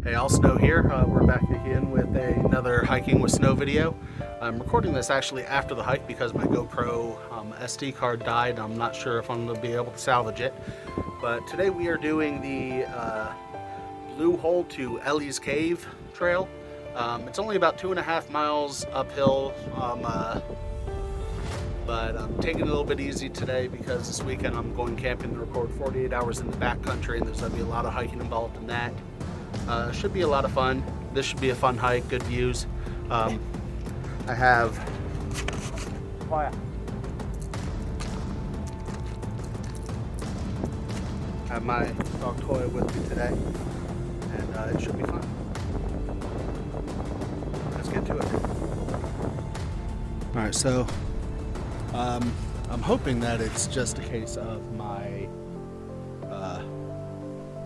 Hey, all Snow here. We're back again with another hiking with snow video. I'm recording this actually after the hike because my GoPro SD card died. I'm not sure if I'm going to be able to salvage it. But today we are doing the Blue Hole to Ellie's Cave trail. It's only about 2.5 miles uphill, but I'm taking it a little bit easy today because this weekend I'm going camping to record 48 hours in the backcountry, and there's going to be a lot of hiking involved in that. Should be a lot of fun. This should be a fun hike, good views. I have my dog toy with me today, and it should be fun. Let's get to it. Alright, so I'm hoping that it's just a case of my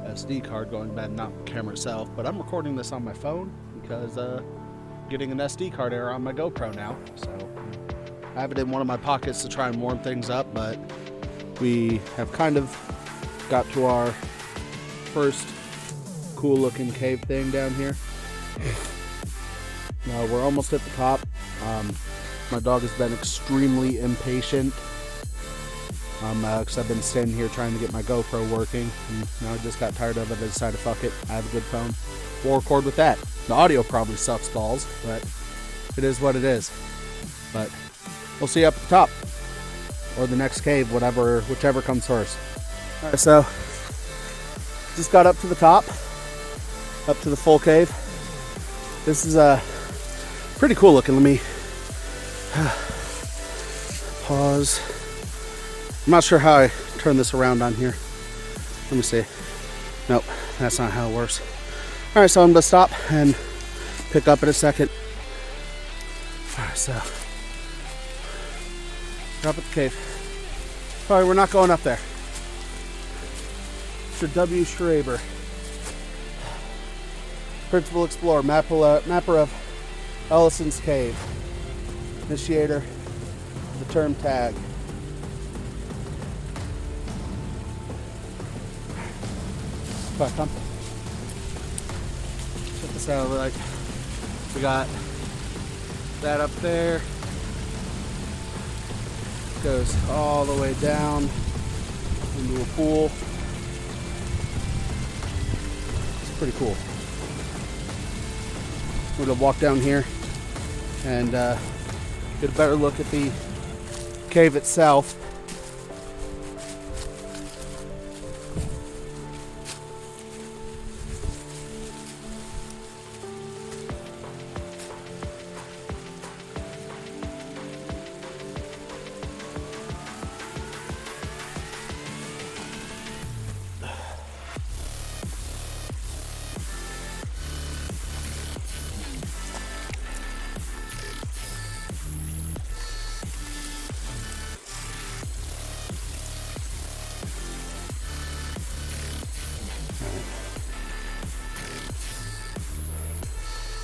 SD card going bad, not the camera itself, but I'm recording this on my phone because getting an SD card error on my GoPro now, so I have it in one of my pockets to try and warm things up. But we have kind of got to our first cool looking cave thing down here. Now we're almost at the top. My dog has been extremely impatient because I've been standing here trying to get my GoPro working, and now I just got tired of it. I decided, fuck it, I have a good phone, we'll record with that. The audio probably sucks balls, but it is what it is. But we'll see you up at the top, or the next cave, whichever comes first. Alright, so just got up to the top, up to the full cave. This is pretty cool looking. Let me pause. I'm not sure how I turn this around on here. Let me see. Nope, that's not how it works. Alright, so I'm gonna stop and pick up in a second. Alright, so we're up at the cave. Sorry, we're not going up there. Mr. W. Schraber, Principal Explorer, mapper of Ellisons Cave, initiator of the term tag. Come. Check this out. Like, we got that up there. Goes all the way down into a pool. It's pretty cool. We're gonna walk down here and get a better look at the cave itself.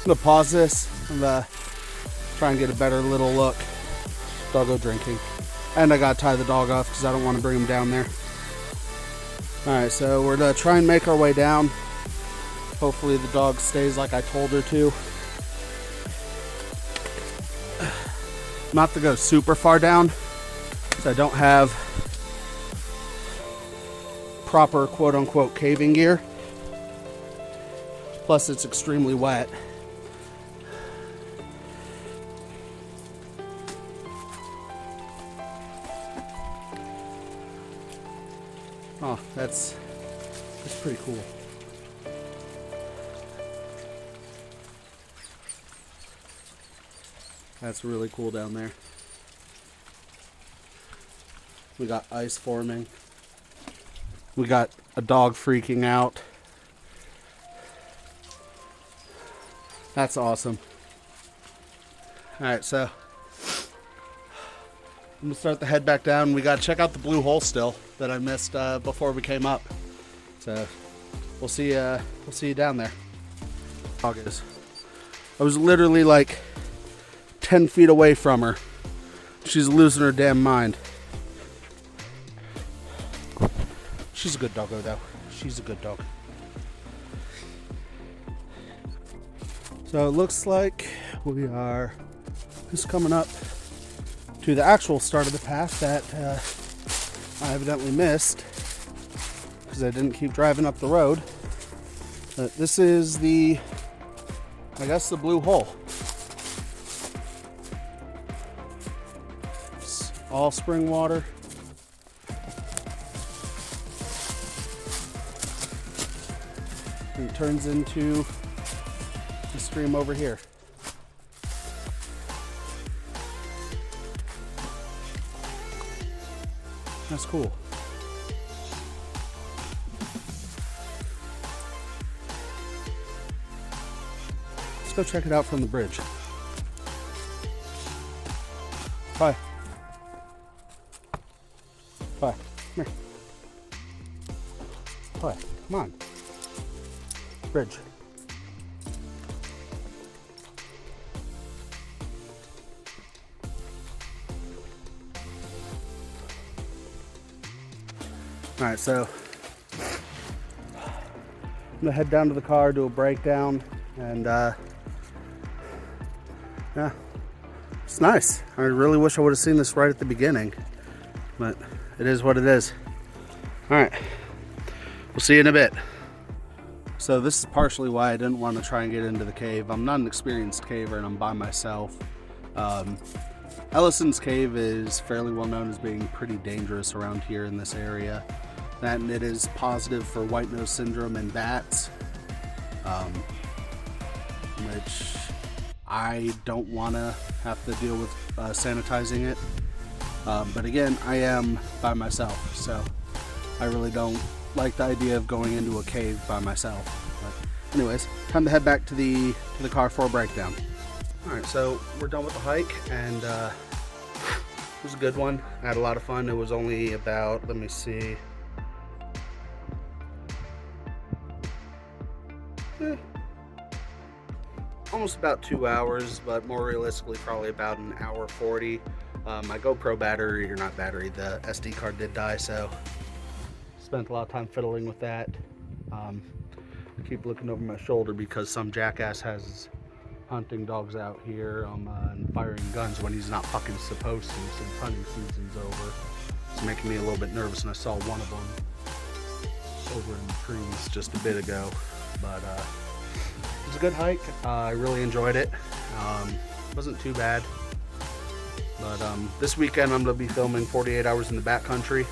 I'm gonna pause this and try and get a better little look. Dogo drinking. And I gotta tie the dog off because I don't want to bring him down there. Alright, so we're gonna try and make our way down. Hopefully the dog stays like I told her to. Not to go super far down, because I don't have proper quote-unquote caving gear. Plus it's extremely wet. Oh, that's pretty cool. That's really cool down there. We got ice forming. We got a dog freaking out. That's awesome. Alright, so I'm gonna start the head back down. We gotta check out the blue hole still that I missed before we came up. So we'll see you down there. I was literally like 10 feet away from her. She's losing her damn mind. She's a good doggo though. She's a good dog. So it looks like we are just coming up to the actual start of the path that I evidently missed because I didn't keep driving up the road. But this is the, I guess, the blue hole. It's all spring water. And it turns into the stream over here. That's cool. Let's go check it out from the bridge. Bye. Bye. Come here. Bye. Come on. Bridge. Alright, so I'm gonna head down to the car, do a breakdown, and yeah, it's nice. I really wish I would have seen this right at the beginning, but it is what it is. Alright, we'll see you in a bit. So this is partially why I didn't want to try and get into the cave. I'm not an experienced caver and I'm by myself. Ellisons Cave is fairly well known as being pretty dangerous around here in this area. And it is positive for white nose syndrome in bats, which I don't want to have to deal with sanitizing it. But again, I am by myself, so I really don't like the idea of going into a cave by myself. But anyways, time to head back to the car for a breakdown. Alright, so we're done with the hike, and it was a good one. I had a lot of fun. It was only about, let me see, almost about 2 hours, but more realistically probably about an hour 40. My GoPro battery, or not battery, the SD card did die, so spent a lot of time fiddling with that. I keep looking over my shoulder because some jackass has hunting dogs out here and firing guns when he's not fucking supposed to, since hunting season's over. It's making me a little bit nervous, and I saw one of them over in the trees just a bit ago. But it was a good hike. I really enjoyed it. Wasn't too bad. But this weekend I'm going to be filming 48 hours in the backcountry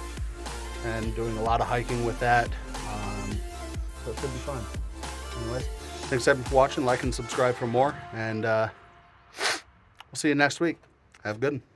and doing a lot of hiking with that. So it should be fun. Anyways, thanks everyone for watching. Like and subscribe for more. And we'll see you next week. Have a good one.